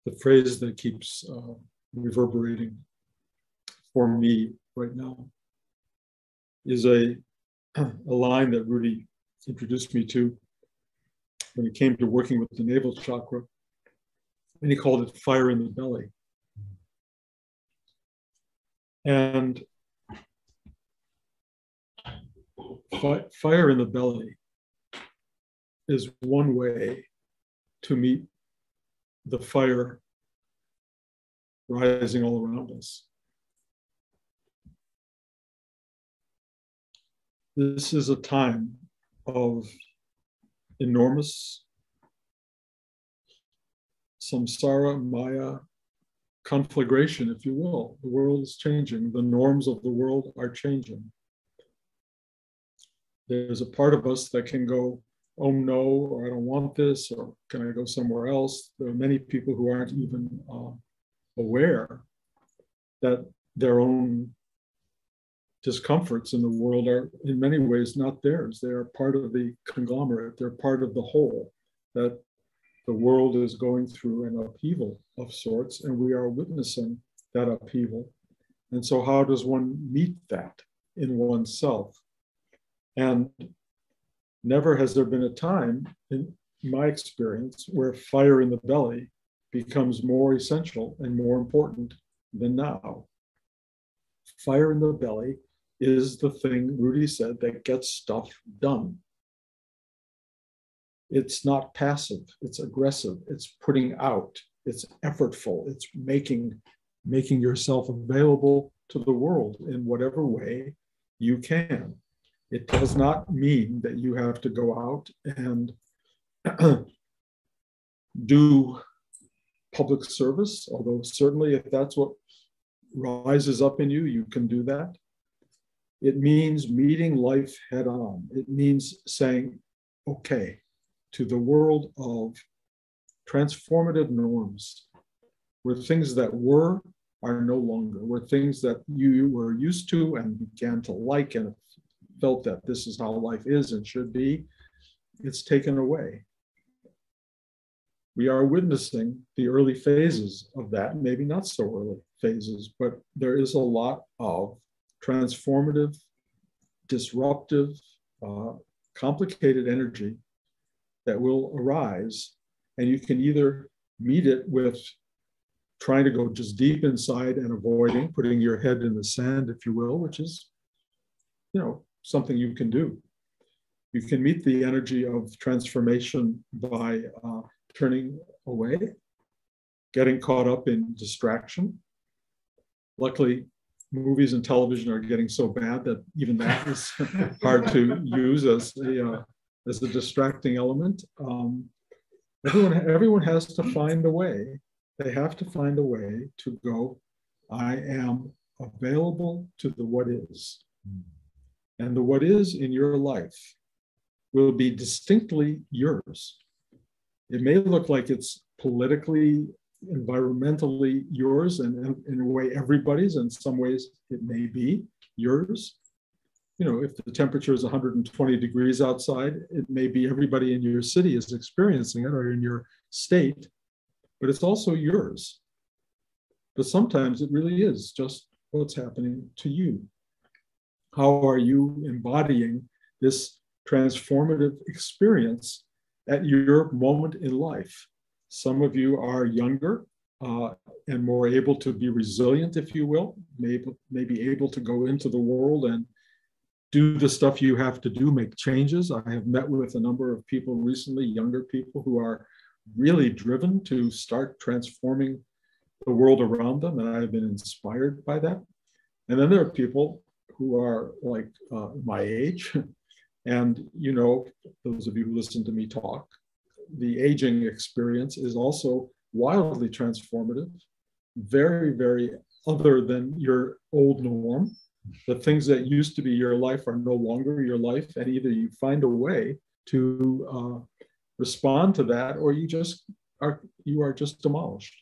the phrase that keeps reverberating for me right now is a line that Rudi introduced me to when it came to working with the navel chakra, and he called it fire in the belly. And fire in the belly is one way to meet the fire rising all around us. This is a time of enormous samsara, maya, conflagration, if you will. The world is changing. The norms of the world are changing. There's a part of us that can go, oh no, or I don't want this, or can I go somewhere else? There are many people who aren't even aware that their own discomforts in the world are in many ways not theirs. They are part of the conglomerate. They're part of the whole, that the world is going through an upheaval of sorts, and we are witnessing that upheaval. And so how does one meet that in oneself? And never has there been a time in my experience where fire in the belly becomes more essential and more important than now. Fire in the belly is the thing, Rudi said, that gets stuff done. It's not passive, it's aggressive, it's putting out, it's effortful, it's making yourself available to the world in whatever way you can. It does not mean that you have to go out and do public service, although certainly if that's what rises up in you, you can do that. It means meeting life head on. It means saying, okay, to the world of transformative norms, where things that were are no longer, where things that you were used to and began to like and felt that this is how life is and should be, it's taken away. We are witnessing the early phases of that, maybe not so early phases, but there is a lot of transformative, disruptive, complicated energy that will arise. And you can either meet it with trying to go just deep inside and avoiding, putting your head in the sand, if you will, which is, something you can do. You can meet the energy of transformation by turning away, getting caught up in distraction. Luckily, movies and television are getting so bad that even that is hard to use as a distracting element. Everyone has to find a way. They have to find a way to go, I am available to the what is. And the what is in your life will be distinctly yours. It may look like it's politically, environmentally yours, and in a way everybody's. In some ways it may be yours. If the temperature is 120 degrees outside, it may be everybody in your city is experiencing it, or in your state, but it's also yours. But sometimes it really is just what's happening to you. How are you embodying this transformative experience at your moment in life? Some of you are younger and more able to be resilient, if you will, may be able to go into the world and do the stuff you have to do, make changes. I have met with a number of people recently, younger people, who are really driven to start transforming the world around them, and I have been inspired by that. And then there are people who are like my age, and those of you who listen to me talk, the aging experience is also wildly transformative, very, very other than your old norm. The things that used to be your life are no longer your life, and either you find a way to respond to that, or you are just demolished.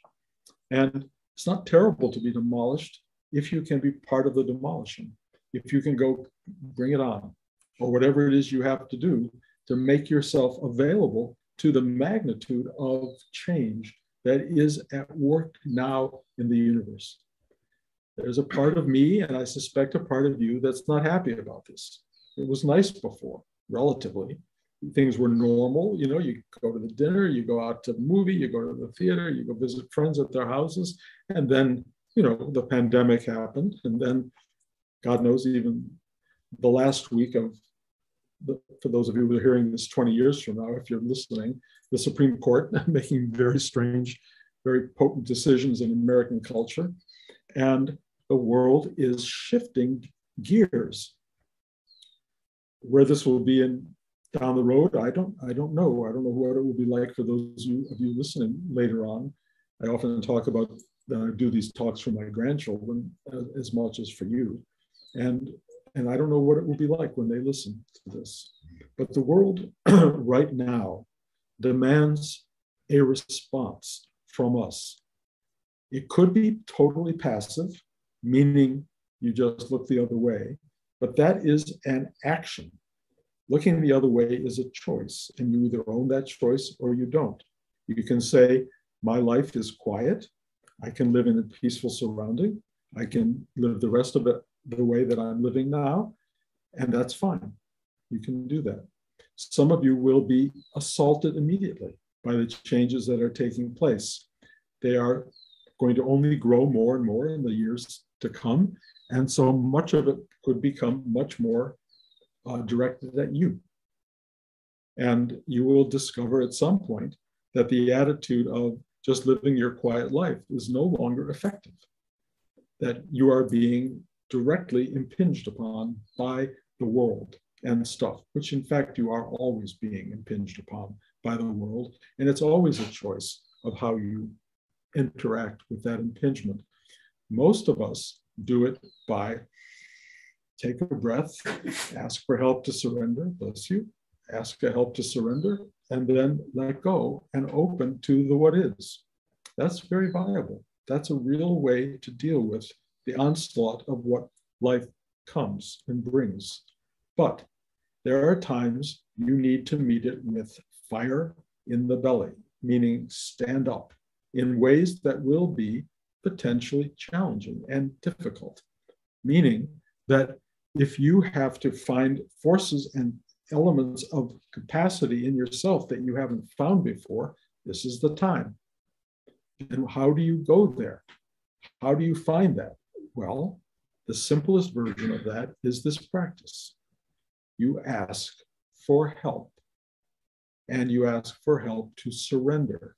And it's not terrible to be demolished if you can be part of the demolishing, if you can go bring it on, or whatever it is you have to do to make yourself available to the magnitude of change that is at work now in the universe. There's a part of me, and I suspect a part of you, that's not happy about this. It was nice before, relatively. Things were normal. You know, you go to the dinner, you go out to the movie, you go to the theater, you go visit friends at their houses. And then, you know, the pandemic happened. And then, God knows, even the last week of, for those of you who are hearing this 20 years from now, if you're listening, the Supreme Court making very strange, very potent decisions in American culture. And the world is shifting gears. Where this will be down the road, I don't know. I don't know what it will be like for those of you listening later on. I often talk about, do these talks for my grandchildren as much as for you. And I don't know what it will be like when they listen to this. But the world right now demands a response from us. It could be totally passive, meaning you just look the other way, but that is an action. Looking the other way is a choice, and you either own that choice or you don't. You can say, my life is quiet. I can live in a peaceful surrounding. I can live the rest of it the way that I'm living now, and that's fine. You can do that. Some of you will be assaulted immediately by the changes that are taking place. They are going to only grow more and more in the years to come, and so much of it could become much more directed at you. And you will discover at some point that the attitude of just living your quiet life is no longer effective, that you are being directly impinged upon by the world and stuff, which in fact you are always being impinged upon by the world. And it's always a choice of how you interact with that impingement. Most of us do it by take a breath, ask for help to surrender, bless you, ask for help to surrender, and then let go and open to the what is. That's very viable. That's a real way to deal with the onslaught of what life comes and brings. But there are times you need to meet it with fire in the belly, meaning stand up in ways that will be potentially challenging and difficult, meaning that if you have to find forces and elements of capacity in yourself that you haven't found before, this is the time. And how do you go there? How do you find that? Well, the simplest version of that is this practice. You ask for help, and you ask for help to surrender.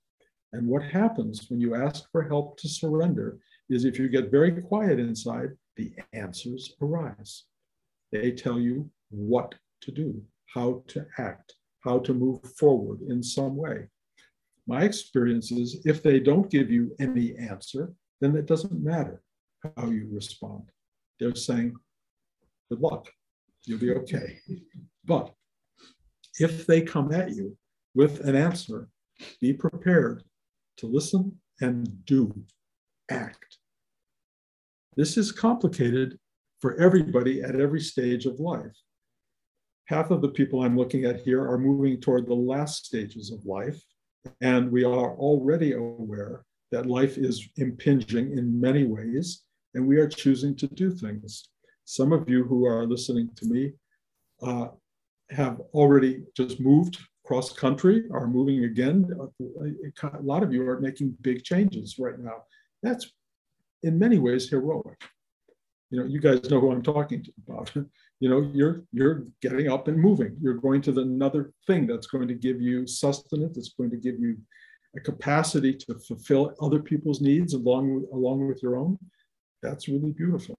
And what happens when you ask for help to surrender is if you get very quiet inside, the answers arise. They tell you what to do, how to act, how to move forward in some way. My experience is if they don't give you any answer, then it doesn't matter how you respond. They're saying, good luck, you'll be okay. But if they come at you with an answer, be prepared to listen and do, act. This is complicated for everybody at every stage of life. Half of the people I'm looking at here are moving toward the last stages of life, and we are already aware that life is impinging in many ways, and we are choosing to do things. Some of you who are listening to me have already just moved cross country, are moving again. A lot of you are making big changes right now. That's in many ways heroic. You know, you guys know who I'm talking about. You know, you're getting up and moving. You're going to another thing that's going to give you sustenance. It's going to give you a capacity to fulfill other people's needs along with your own. That's really beautiful.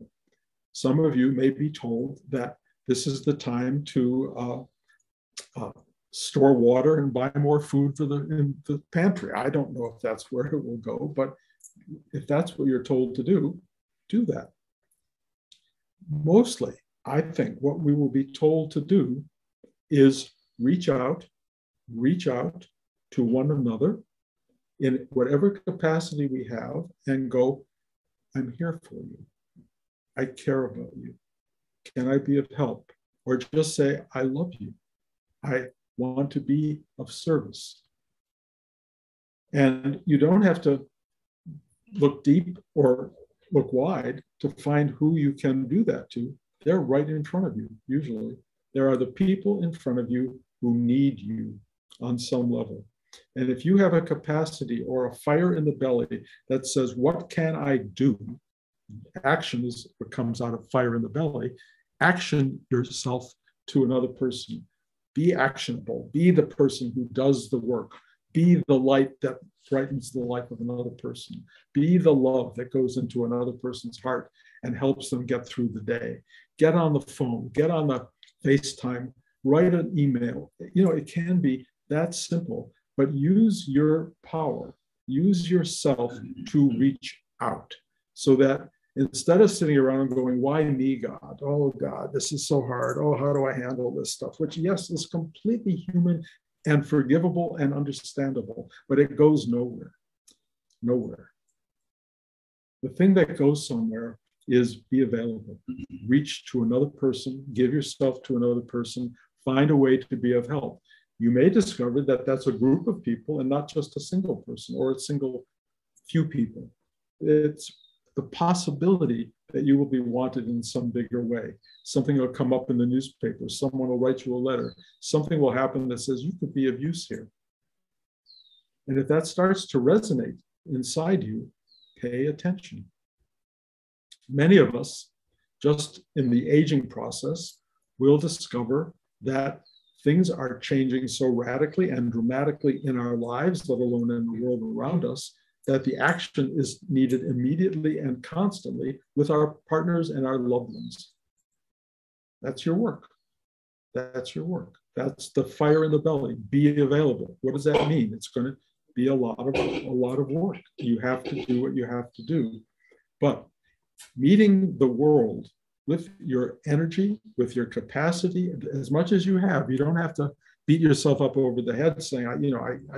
Some of you may be told that this is the time to store water and buy more food for in the pantry. I don't know if that's where it will go, but if that's what you're told to do that. Mostly, I think what we will be told to do is reach out to one another in whatever capacity we have and go, I'm here for you. I care about you. Can I be of help? Or just say, I love you. I want to be of service. And you don't have to look deep or look wide to find who you can do that to. They're right in front of you, usually. There are the people in front of you who need you on some level. And if you have a capacity or a fire in the belly that says, what can I do? Action is what comes out of fire in the belly. Action yourself to another person. Be actionable. Be the person who does the work. Be the light that brightens the life of another person. Be the love that goes into another person's heart and helps them get through the day. Get on the phone, get on the FaceTime, write an email. You know, it can be that simple, but use your power, use yourself to reach out so that instead of sitting around going, why me, God? Oh, God, this is so hard. Oh, how do I handle this stuff? Which, yes, is completely human and forgivable and understandable, but it goes nowhere, nowhere. The thing that goes somewhere is be available. Reach to another person, give yourself to another person, find a way to be of help. You may discover that that's a group of people and not just a single person or a single few people. It's the possibility that you will be wanted in some bigger way. Something will come up in the newspaper. Someone will write you a letter. Something will happen that says you could be of use here. And if that starts to resonate inside you, pay attention. Many of us, just in the aging process, will discover that things are changing so radically and dramatically in our lives, let alone in the world around us, that the action is needed immediately and constantly with our partners and our loved ones. That's your work. That's your work. That's the fire in the belly. Be available. What does that mean? It's going to be a lot of work. You have to do what you have to do. But meeting the world with your energy, with your capacity, as much as you have, you don't have to beat yourself up over the head saying, I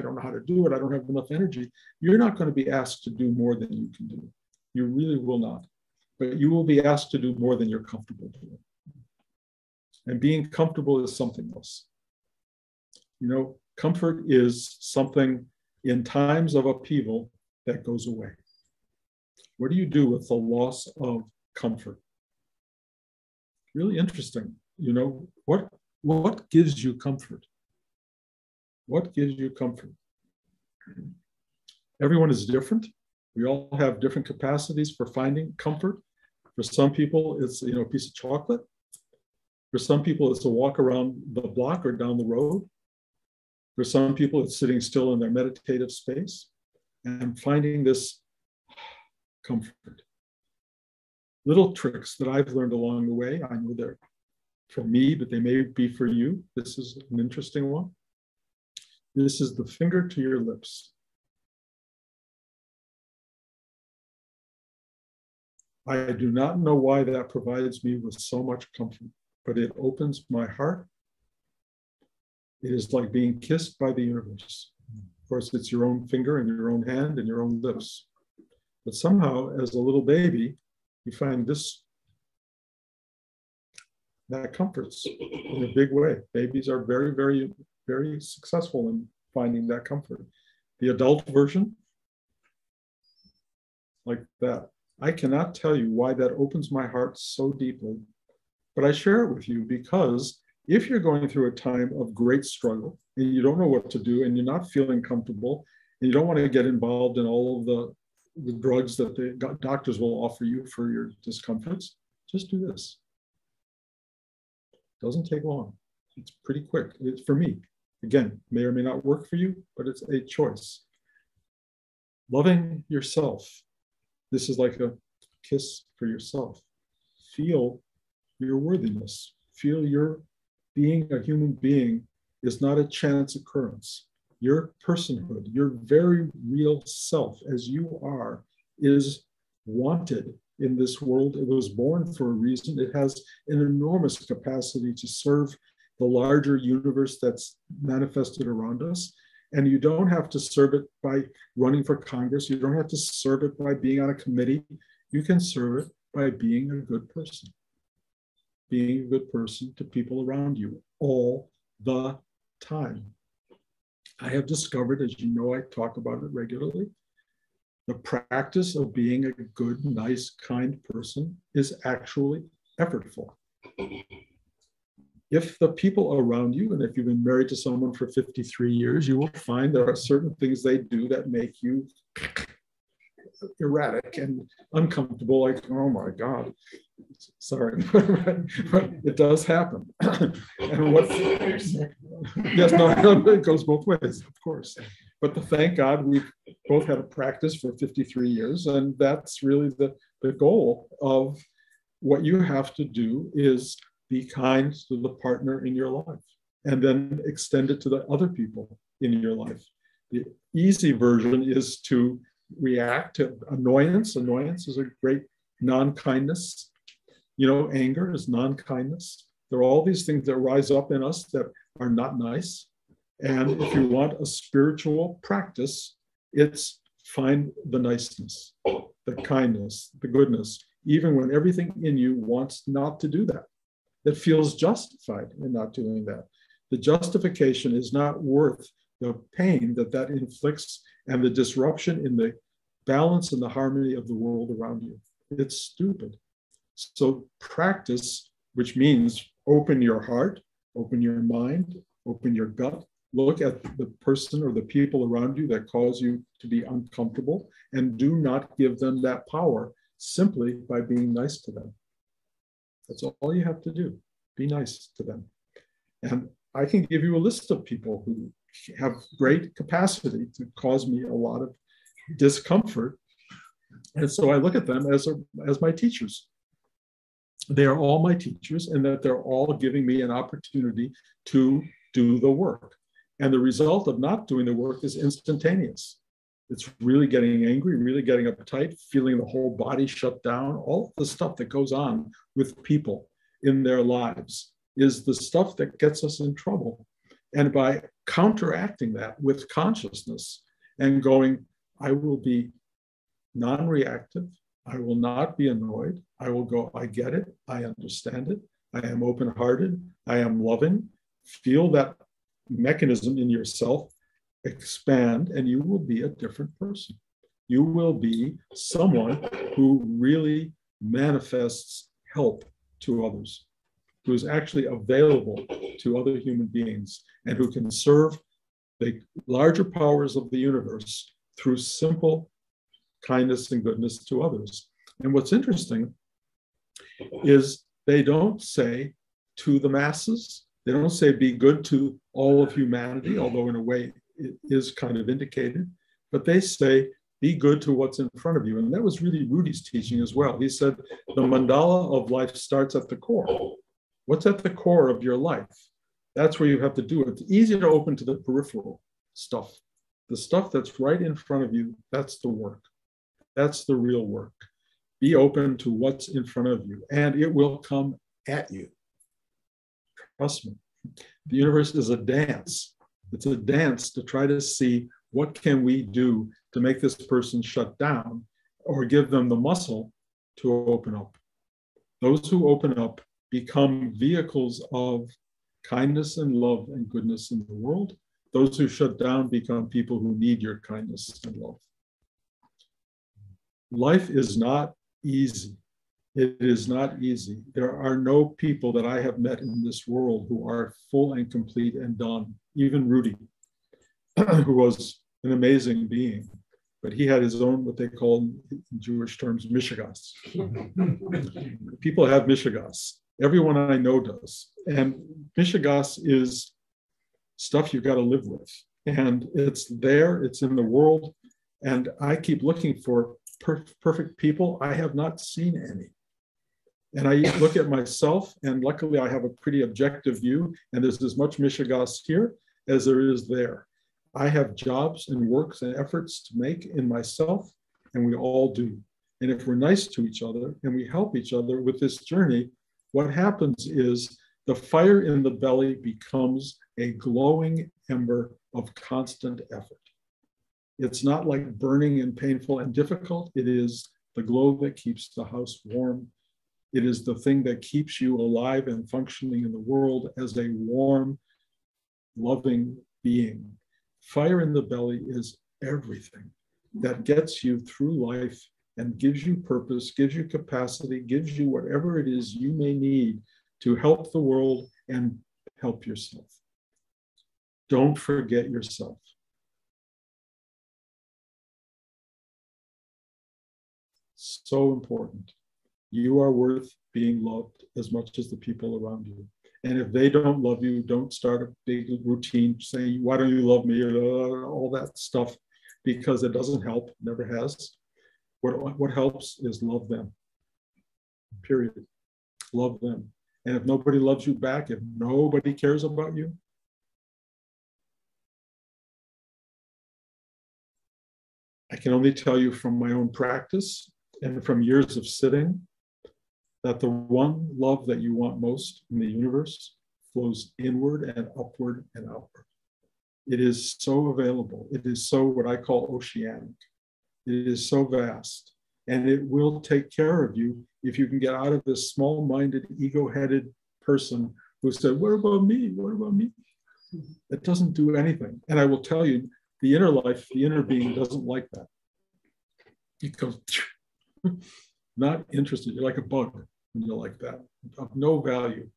don't know how to do it. I don't have enough energy. You're not going to be asked to do more than you can do. You really will not. But you will be asked to do more than you're comfortable doing. And being comfortable is something else. You know, comfort is something in times of upheaval that goes away. What do you do with the loss of comfort? Really interesting. You know, what gives you comfort? What gives you comfort? Everyone is different. We all have different capacities for finding comfort. For some people, it's a piece of chocolate. For some people, it's a walk around the block or down the road. For some people, it's sitting still in their meditative space and finding this comfort. Little tricks that I've learned along the way. I know they're for me, but they may be for you. This is an interesting one. This is the finger to your lips. I do not know why that provides me with so much comfort, but it opens my heart. It is like being kissed by the universe. Of course, it's your own finger and your own hand and your own lips. But somehow, as a little baby, you find that comforts in a big way. Babies are very, very, very successful in finding that comfort. The adult version, like that. I cannot tell you why that opens my heart so deeply, but I share it with you because if you're going through a time of great struggle and you don't know what to do and you're not feeling comfortable and you don't want to get involved in all of the drugs that the doctors will offer you for your discomforts, just do this. It doesn't take long. It's pretty quick. It's for me. Again, may or may not work for you, but it's a choice. Loving yourself. This is like a kiss for yourself. Feel your worthiness. Feel your being a human being is not a chance occurrence. Your personhood, your very real self as you are, is wanted in this world. It was born for a reason. It has an enormous capacity to serve the larger universe that's manifested around us. And you don't have to serve it by running for Congress. You don't have to serve it by being on a committee. You can serve it by being a good person. Being a good person to people around you all the time. I have discovered, as you know, I talk about it regularly, the practice of being a good, nice, kind person is actually effortful. If the people around you, and if you've been married to someone for 53 years, you will find there are certain things they do that make you erratic and uncomfortable, like, oh my God, sorry, but it does happen. And what, yes, no, it goes both ways, of course. But thank God we've both had a practice for 53 years, and that's really the goal of what you have to do is be kind to the partner in your life, and then extend it to the other people in your life. The easy version is to react to annoyance. Annoyance is a great non-kindness. You know, anger is non-kindness. There are all these things that rise up in us that are not nice. And if you want a spiritual practice, it's find the niceness, the kindness, the goodness, even when everything in you wants not to do that. That feels justified in not doing that. The justification is not worth the pain that inflicts and the disruption in the balance and the harmony of the world around you. It's stupid. So practice, which means open your heart, open your mind, open your gut, look at the person or the people around you that cause you to be uncomfortable, and do not give them that power simply by being nice to them. That's all you have to do. Be nice to them. And I can give you a list of people who have great capacity to cause me a lot of discomfort. And so I look at them as my teachers. They are all my teachers, and that they're all giving me an opportunity to do the work. And the result of not doing the work is instantaneous. It's really getting angry, really getting uptight, feeling the whole body shut down. All the stuff that goes on with people in their lives is the stuff that gets us in trouble. And by counteracting that with consciousness and going, I will be non-reactive, I will not be annoyed, I will go, I get it, I understand it, I am open-hearted, I am loving. Feel that mechanism in yourself expand, and you will be a different person. You will be someone who really manifests help to others, who is actually available to other human beings, and who can serve the larger powers of the universe through simple kindness and goodness to others. And what's interesting is they don't say to the masses, they don't say be good to all of humanity, although in a way it is kind of indicated, but they say be good to what's in front of you. And that was really Rudi's teaching as well. He said the mandala of life starts at the core. What's at the core of your life? That's where you have to do it. It's easy to open to the peripheral stuff. The stuff that's right in front of you, that's the work. That's the real work. Be open to what's in front of you, and it will come at you. Trust me. The universe is a dance. It's a dance to try to see what can we do to make this person shut down or give them the muscle to open up. Those who open up become vehicles of kindness and love and goodness in the world. Those who shut down become people who need your kindness and love. Life is not easy. It is not easy. There are no people that I have met in this world who are full and complete and done. Even Rudi, who was an amazing being, but he had his own, what they call in Jewish terms, mishigas. People have mishigas. Everyone I know does. And mishigas is stuff you've got to live with. And it's there, it's in the world. And I keep looking for perfect people. I have not seen any. And I look at myself, and luckily I have a pretty objective view, and there's as much mishigas here as there is there. I have jobs and works and efforts to make in myself, and we all do. And if we're nice to each other and we help each other with this journey, what happens is the fire in the belly becomes a glowing ember of constant effort. It's not like burning and painful and difficult. It is the glow that keeps the house warm. It is the thing that keeps you alive and functioning in the world as a warm, loving being, Fire in the belly is everything that gets you through life and gives you purpose, gives you capacity, gives you whatever it is you may need to help the world and help yourself. Don't forget yourself. So important. You are worth being loved as much as the people around you. And if they don't love you, don't start a big routine saying, why don't you love me? Or all that stuff, because it doesn't help, never has. What helps is love them, period. Love them. And if nobody loves you back, if nobody cares about you, I can only tell you from my own practice and from years of sitting that the one love that you want most in the universe flows inward and upward and outward. It is so available. It is so what I call oceanic. It is so vast. And it will take care of you if you can get out of this small-minded, ego-headed person who said, what about me? What about me? It doesn't do anything. And I will tell you, the inner life, the inner being doesn't like that. It goes, not interested. You're like a bug when you're like that, of no value.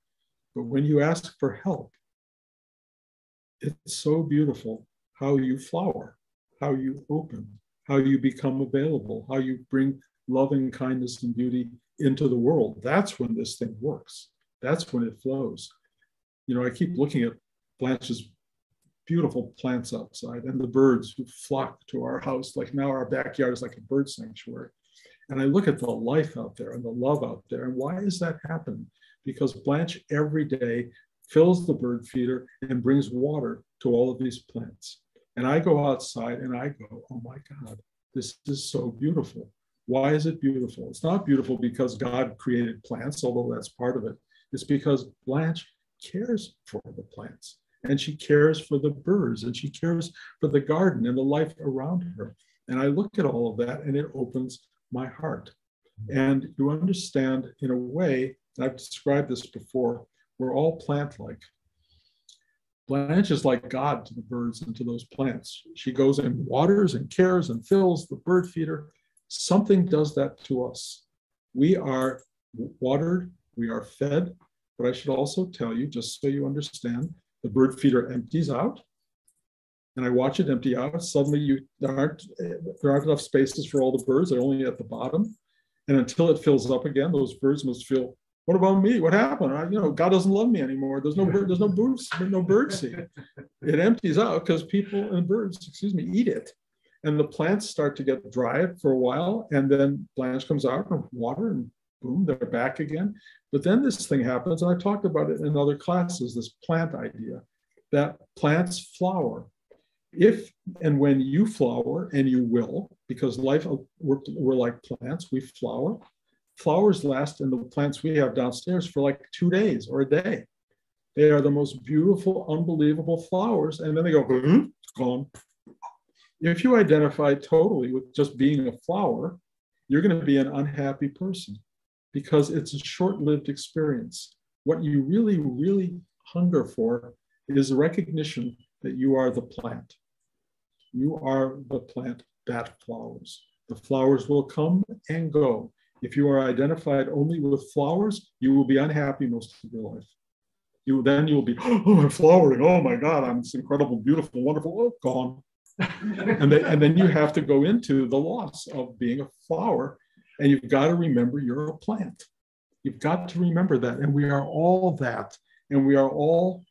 But when you ask for help, it's so beautiful how you flower, how you open, how you become available, how you bring love and kindness and beauty into the world. That's when this thing works. That's when it flows. You know, I keep looking at Blanche's beautiful plants outside and the birds who flock to our house. Like now our backyard is like a bird sanctuary. And I look at the life out there and the love out there. And why is that happening? Because Blanche every day fills the bird feeder and brings water to all of these plants. And I go outside and I go, oh my God, this is so beautiful. Why is it beautiful? It's not beautiful because God created plants, although that's part of it. It's because Blanche cares for the plants and she cares for the birds and she cares for the garden and the life around her. And I look at all of that and it opens my heart. And you understand in a way, and I've described this before, we're all plant-like. Blanche is like God to the birds and to those plants. She goes and waters and cares and fills the bird feeder. Something does that to us. We are watered, we are fed, but I should also tell you, just so you understand, the bird feeder empties out, and I watch it empty out. Suddenly there aren't enough spaces for all the birds, they're only at the bottom. And until it fills up again, those birds must feel, what about me? What happened? God doesn't love me anymore. There's no bird seed. It empties out because people and birds, eat it. And the plants start to get dry for a while. And then Blanche comes out and water and boom, they're back again. But then this thing happens, and I talked about it in other classes, this plant idea, that plants flower. If and when you flower, and you will, because we're like plants, we flower. Flowers last in the plants we have downstairs for like 2 days or a day. They are the most beautiful, unbelievable flowers. And then they go, it's gone. If you identify totally with just being a flower, you're going to be an unhappy person because it's a short-lived experience. What you really, really hunger for is recognition that you are the plant. You are the plant that flowers. The flowers will come and go. If you are identified only with flowers, you will be unhappy most of your life. Then you'll be, oh, I'm flowering. Oh my God, I'm this incredible, beautiful, wonderful. Oh, gone. and then you have to go into the loss of being a flower, and you've got to remember you're a plant. You've got to remember that, and we are all that, and we are all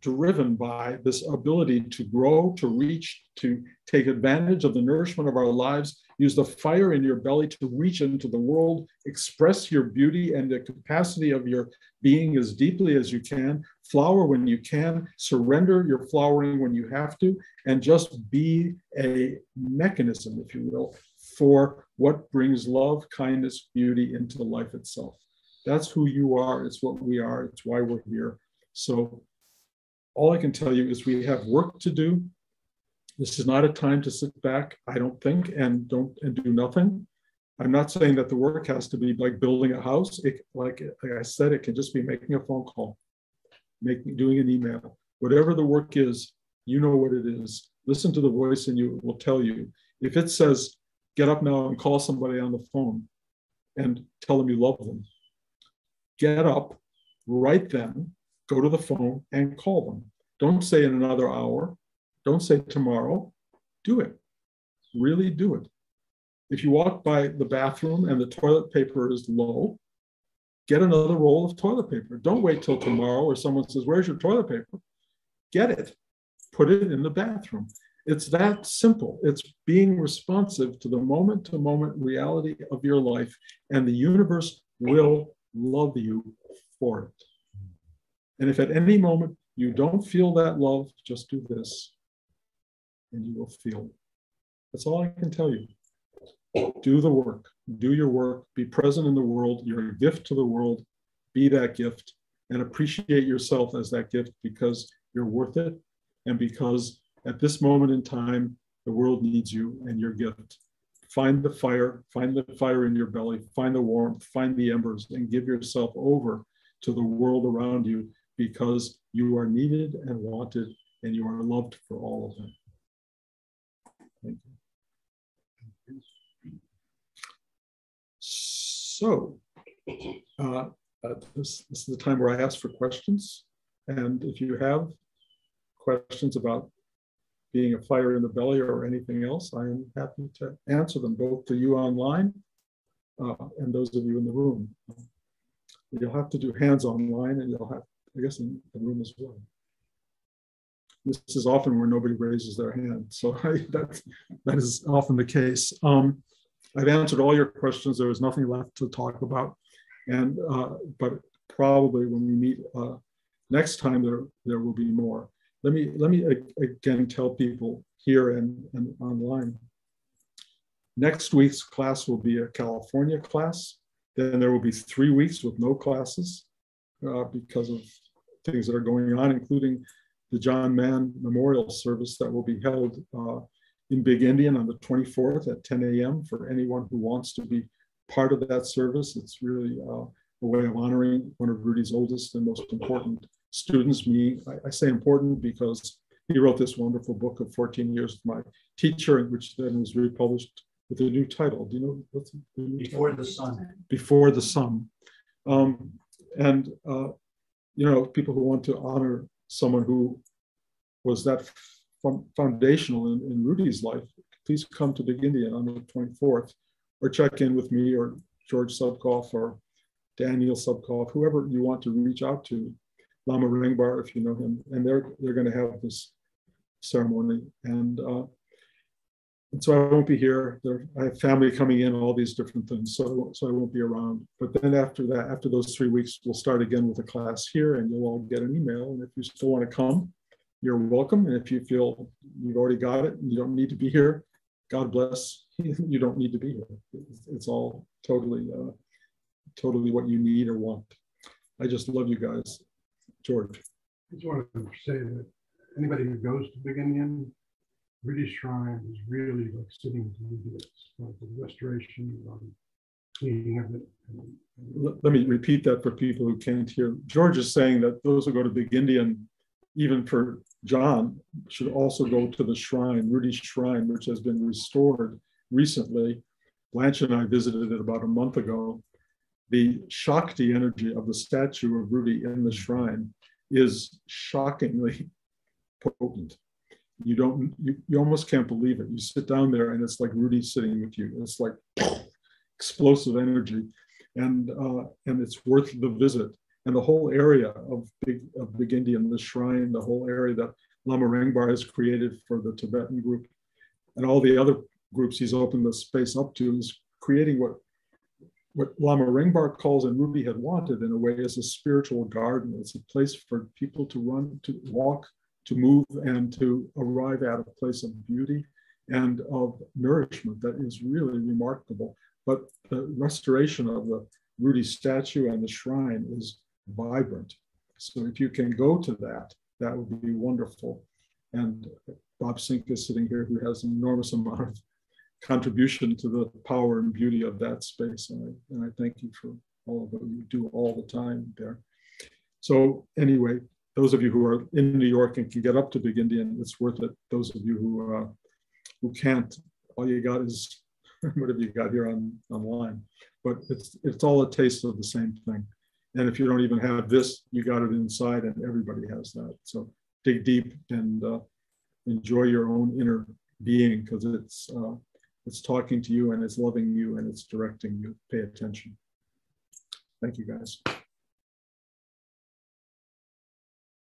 driven by this ability to grow, to reach, to take advantage of the nourishment of our lives, use the fire in your belly to reach into the world, express your beauty and the capacity of your being as deeply as you can, flower when you can, surrender your flowering when you have to, and just be a mechanism, if you will, for what brings love, kindness, beauty into life itself. That's who you are. It's what we are. It's why we're here. So all I can tell you is we have work to do. This is not a time to sit back, I don't think, and do nothing. I'm not saying that the work has to be like building a house. Like I said, it can just be making a phone call, doing an email. Whatever the work is, you know what it is. Listen to the voice in you. It will tell you. If it says, get up now and call somebody on the phone and tell them you love them, get up right then, go to the phone and call them. Don't say in another hour. Don't say tomorrow. Do it. Really do it. If you walk by the bathroom and the toilet paper is low, get another roll of toilet paper. Don't wait till tomorrow or someone says, where's your toilet paper? Get it. Put it in the bathroom. It's that simple. It's being responsive to the moment-to-moment reality of your life, and the universe will love you for it. And if at any moment you don't feel that love, just do this, and you will feel it. That's all I can tell you. Do the work. Do your work. Be present in the world. You're a gift to the world. Be that gift, and appreciate yourself as that gift, because you're worth it, and because at this moment in time, the world needs you and your gift. Find the fire in your belly, find the warmth, find the embers, and give yourself over to the world around you, because you are needed and wanted, and you are loved for all of them. Thank you. So, this is the time where I ask for questions. And if you have questions about being a fire in the belly or anything else, I am happy to answer them, both to you online and those of you in the room. You'll have to do hands online, and you'll have, I guess, in the room as well. This is often where nobody raises their hand, so that is often the case. I've answered all your questions. There is nothing left to talk about, and but probably when we meet next time, there will be more. Let me again tell people here and online. Next week's class will be a California class. Then there will be 3 weeks with no classes because of things that are going on, including the John Mann Memorial Service that will be held in Big Indian on the 24th at 10 a.m. for anyone who wants to be part of that service. It's really a way of honoring one of Rudi's oldest and most important students. I say important because he wrote this wonderful book of 14 years with my teacher, which then was republished with a new title. Do you know what's the new Before title? the Sun. Before the Sun. You know, people who want to honor someone who was that foundational in Rudi's life, please come to Big Indian on the 24th, or check in with me or George Subkoff or Daniel Subkoff, whoever you want to reach out to, Lama Ringbar, if you know him, and they're going to have this ceremony. And so I won't be here. I have family coming in, all these different things, so I won't be around. But then after that, after those 3 weeks, we'll start again with a class here, and you'll all get an email. And if you still want to come, you're welcome. And if you feel you've already got it and you don't need to be here, God bless. You don't need to be here. It's all totally what you need or want. I just love you guys. George. I just wanted to say that anybody who goes to Big Indian, Rudi's Shrine is really like sitting to do this, like the restoration, cleaning of it. Let me repeat that for people who can't hear. George is saying that those who go to Big Indian, even for John, should also go to the shrine, Rudi's Shrine, which has been restored recently. Blanche and I visited it about a month ago. The Shakti energy of the statue of Rudi in the shrine is shockingly potent. You almost can't believe it. You sit down there and it's like Rudi sitting with you. It's like explosive energy, and it's worth the visit. And the whole area of Big Indian, the shrine, the whole area that Lama Ringbar has created for the Tibetan group, and all the other groups he's opened the space up to, is creating what Lama Ringbar calls, and Rudi had wanted in a way, as a spiritual garden. It's a place for people to run, to walk, to move, and to arrive at a place of beauty and of nourishment that is really remarkable. But the restoration of the Rudi statue and the shrine is vibrant. So if you can go to that, that would be wonderful. And Bob Sink is sitting here, who has an enormous amount of contribution to the power and beauty of that space. And I thank you for all of what you do all the time there. So anyway, those of you who are in New York and can get up to Big Indian, it's worth it. Those of you who can't, all you got is whatever you got here online. But it's all a taste of the same thing. And if you don't even have this, you got it inside, and everybody has that. So dig deep and enjoy your own inner being, because it's talking to you and it's loving you and it's directing you. Pay attention. Thank you, guys.